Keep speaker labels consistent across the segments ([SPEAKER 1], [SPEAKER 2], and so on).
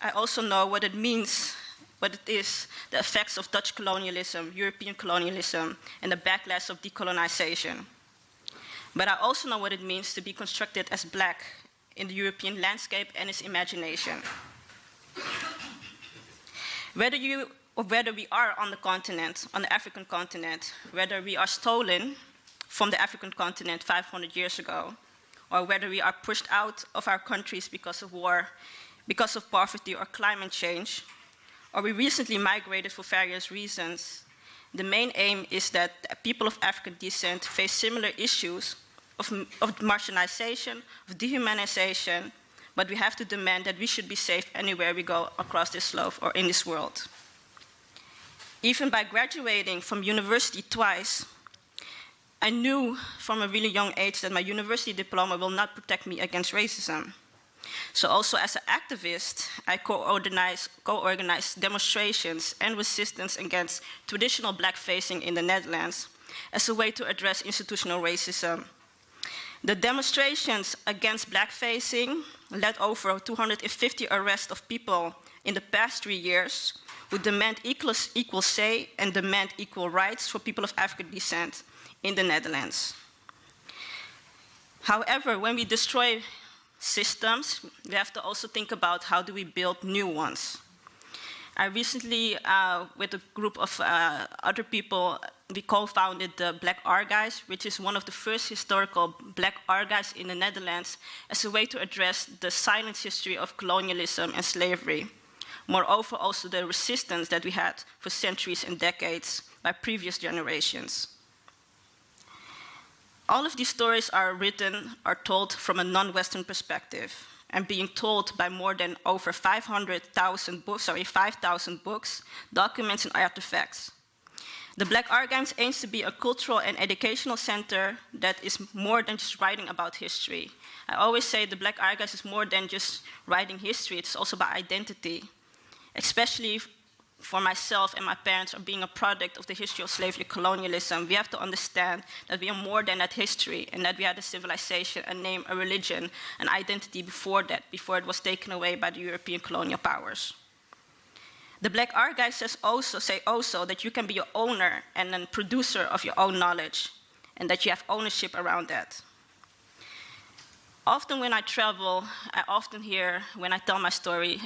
[SPEAKER 1] I also know what it means, what it is, the effects of Dutch colonialism, European colonialism, and the backlash of decolonization. But I also know what it means to be constructed as black in the European landscape and its imagination. Whether we are on the continent, on the African continent, whether we are stolen from the African continent 500 years ago, or whether we are pushed out of our countries because of war, because of poverty or climate change, or we recently migrated for various reasons, the main aim is that people of African descent face similar issues of marginalization, of dehumanization, but we have to demand that we should be safe anywhere we go across this globe or in this world. Even by graduating from university twice, I knew from a really young age that my university diploma will not protect me against racism. So also as an activist, I co-organized demonstrations and resistance against traditional blackfacing in the Netherlands as a way to address institutional racism. The demonstrations against blackfacing led over 250 arrests of people in the past 3 years who demand equal say and demand equal rights for people of African descent in the Netherlands. However, when we destroy systems, we have to also think about how do we build new ones. I recently, with a group of other people, we co-founded the Black Archives, which is one of the first historical Black archives in the Netherlands as a way to address the silent history of colonialism and slavery. Moreover, also the resistance that we had for centuries and decades by previous generations. All of these stories are told from a non-Western perspective and being told by more than over 5,000 books, documents, and artifacts. The Black Archives aims to be a cultural and educational center that is more than just writing about history. I always say the Black Archives is more than just writing history, it's also about identity, especially for myself and my parents are being a product of the history of slavery colonialism. We have to understand that we are more than that history and that we had a civilization, a name, a religion, an identity before that, before it was taken away by the European colonial powers. The Black Archives say also that you can be an owner and a producer of your own knowledge and that you have ownership around that. Often when I travel, I often hear, when I tell my story,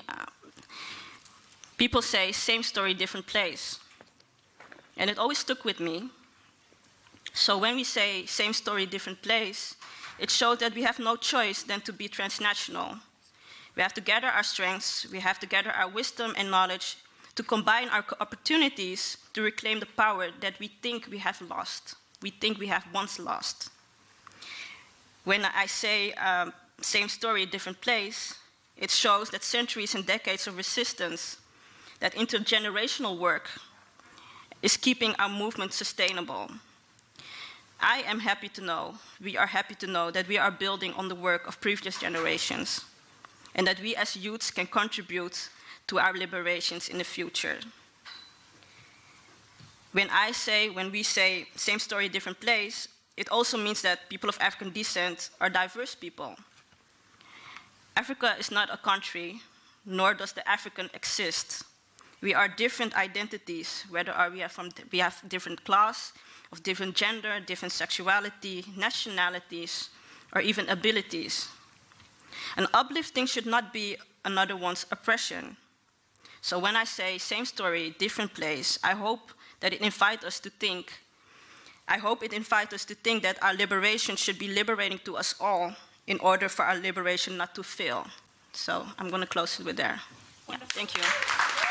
[SPEAKER 1] people say, same story, different place. And it always stuck with me. So when we say same story, different place, it shows that we have no choice than to be transnational. We have to gather our strengths, we have to gather our wisdom and knowledge to combine our opportunities to reclaim the power that we think we have lost, we think we have once lost. When I say same story, different place, it shows that centuries and decades of resistance, that intergenerational work is keeping our movement sustainable. I am happy to know, we are happy to know that we are building on the work of previous generations and that we as youths can contribute to our liberations in the future. When we say same story, different place, it also means that people of African descent are diverse people. Africa is not a country, nor does the African exist. We are different identities, whether we have different class, of different gender, different sexuality, nationalities, or even abilities. And uplifting should not be another one's oppression. So when I say same story, different place, I hope that it invites us to think. I hope it invites us to think that our liberation should be liberating to us all in order for our liberation not to fail. So I'm going to close it with there. Yeah, thank you.